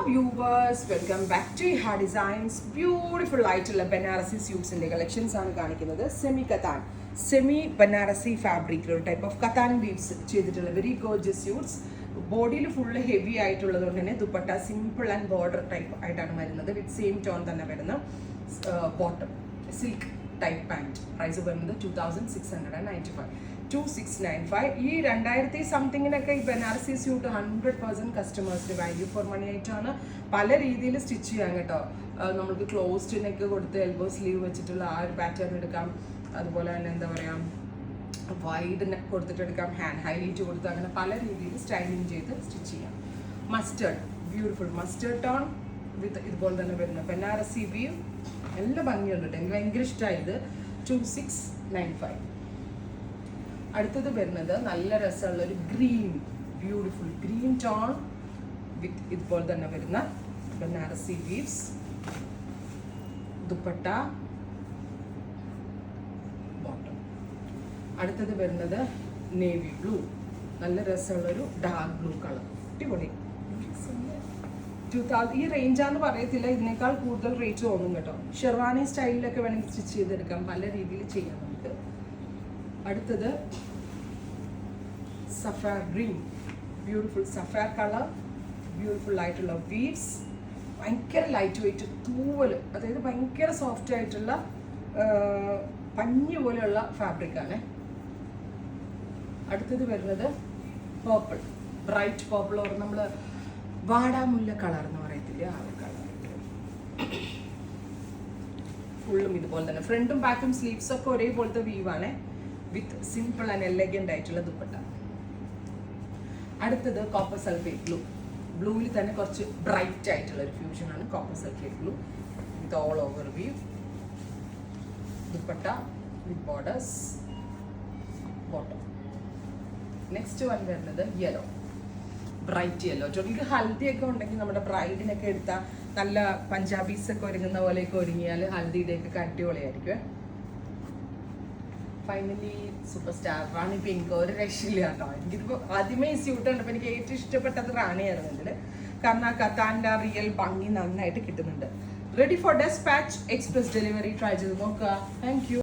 Viewers, welcome back to Iha designs. Beautiful ആയിട്ടുള്ള Banarasi സ്യൂട്ട്സിന്റെ collections ആണ് കാണിക്കുന്നത്. സെമി ബനാറസി ഫാബ്രിക്കിൽ ഒരു ടൈപ്പ് ഓഫ് കത്താൻ ബീഡ്സ് ചെയ്തിട്ടുള്ള വെരി ഗോർജിയസ് സ്യൂട്ട്സ്. ബോഡിയിൽ ഫുള്ള് ഹെവി ആയിട്ടുള്ളത് കൊണ്ട് തന്നെ dupatta simple and border type ആയിട്ടാണ് വരുന്നത്. വിത്ത് സെയിം ടോൺ തന്നെ വരുന്ന bottom silk type pant. Price വരുന്നത് 2695. ഈ 2000 സംതിങ്ങിനൊക്കെ ഈ ബനാറസി സ്യൂട്ട് 100% കസ്റ്റമേഴ്സിന് വാല്യൂ ഫോർ മണി ആയിട്ടാണ്. പല രീതിയിൽ സ്റ്റിച്ച് ചെയ്യാം കേട്ടോ. നമുക്ക് ക്ലോസ്ഡ് നെക്ക് കൊടുത്ത് എൽബോ സ്ലീവ് വെച്ചിട്ടുള്ള ആ ഒരു പാറ്റേൺ എടുക്കാം. അതുപോലെ തന്നെ എന്താ പറയുക, വൈഡ് നെക്ക് കൊടുത്തിട്ട് എടുക്കാം, ഹാൻഡ് ഹൈലൈറ്റ് കൊടുത്ത്, അങ്ങനെ പല രീതിയിൽ സ്റ്റൈലിങ് ചെയ്ത് സ്റ്റിച്ച് ചെയ്യാം. മസ്റ്റേർഡ്, ബ്യൂട്ടിഫുൾ മസ്റ്റേർഡ് ടോൺ വിത്ത് ഇതുപോലെ തന്നെ വരുന്ന ബനാറസി വീവ്. നല്ല ഭംഗിയുണ്ട് കേട്ടോ, എനിക്ക് ഭയങ്കര ഇഷ്ടമായി ഇത്. 2695. അടുത്തത് വരുന്നത് നല്ല രസമുള്ള ഒരു ഗ്രീൻ, ബ്യൂട്ടിഫുൾ ഗ്രീൻ ടോൺ വിത്ത് ഇതുപോലെ തന്നെ വരുന്ന ബനാറസി വീവ്സ്. ദുപ്പട്ട, ബോട്ടം. അടുത്തത് വരുന്നത് നേവി ബ്ലൂ, നല്ല രസമുള്ളൊരു ഡാർക്ക് ബ്ലൂ കളർ. അടിപൊളി. ഈ റേഞ്ചാന്ന് പറയത്തില്ല, ഇതിനേക്കാൾ കൂടുതൽ റേറ്റ് തോന്നും കേട്ടോ. ഷെർവാനി സ്റ്റൈലിലൊക്കെ വേണമെങ്കിൽ സ്റ്റിച്ച് ചെയ്തെടുക്കാം, പല രീതിയിൽ ചെയ്യാം നമുക്ക്. അടുത്തത് സഫാർ ഗ്രീൻ, ബ്യൂട്ടിഫുൾ സഫാർ കളർ, ബ്യൂട്ടിഫുൾ ആയിട്ടുള്ള വീവ്സ്. ഭയങ്കര ലൈറ്റ് വെയിറ്റ് തൂവൽ, അതായത് ഭയങ്കര സോഫ്റ്റ് ആയിട്ടുള്ള പഞ്ഞി പോലെയുള്ള ഫാബ്രിക്കാണ്. അടുത്തത് വരുന്നത് പേർപ്പിൾ, ബ്രൈറ്റ് പേർപ്പിൾ, ഓർ നമ്മൾ വാടാമുല്ല കളർ എന്ന് പറയത്തില്ലേ, ആ ഒരു കളർ. ഫുള്ളും ഇതുപോലെ തന്നെ ഫ്രണ്ടും ബാക്കും സ്ലീവ്സ് ഒക്കെ ഒരേപോലത്തെ വീവാണ് വിത്ത് സിമ്പിൾ ആൻഡ് എലഗന്റ് ആയിട്ടുള്ള ദുപ്പട്ട. അടുത്തത് കോപ്പർ സൾഫേറ്റ് ബ്ലൂ, ബ്ലൂവിൽ തന്നെ കുറച്ച് ബ്രൈറ്റ് ആയിട്ടുള്ള ഒരു ഫ്യൂഷൻ ആണ് copper sulphate blue with all over weave. Dupatta with borders, bottom. Next one വരുന്നത് യെല്ലോ, ബ്രൈറ്റ് യെല്ലോ. എനിക്ക് ഹൽദി ഒക്കെ ഉണ്ടെങ്കിൽ നമ്മുടെ ബ്രൈഡിനൊക്കെ എടുത്താൽ നല്ല പഞ്ചാബീസ് ഒക്കെ ഒരുങ്ങുന്ന പോലെയൊക്കെ ഒരുങ്ങിയാൽ ഹൽദിയുടെ ഒക്കെ അടിപൊളിയായിരിക്കും. ഫൈനലി സൂപ്പർ സ്റ്റാർ റാണി പിങ്ക്, ഒരു രക്ഷയില്ല കേട്ടോ. എനിക്കിതിപ്പോൾ ആദ്യമേ ഈ സ്യൂട്ട് കണ്ടപ്പോൾ എനിക്ക് ഏറ്റവും ഇഷ്ടപ്പെട്ടത് റാണിയായിരുന്നു ഇതിൽ. കാരണം ആ കത്താൻ്റെ ആ റിയൽ ഭംഗി നന്നായിട്ട് കിട്ടുന്നുണ്ട്. Ready for despatch, express delivery. Try ചെയ്ത് നോക്കുക. Thank U.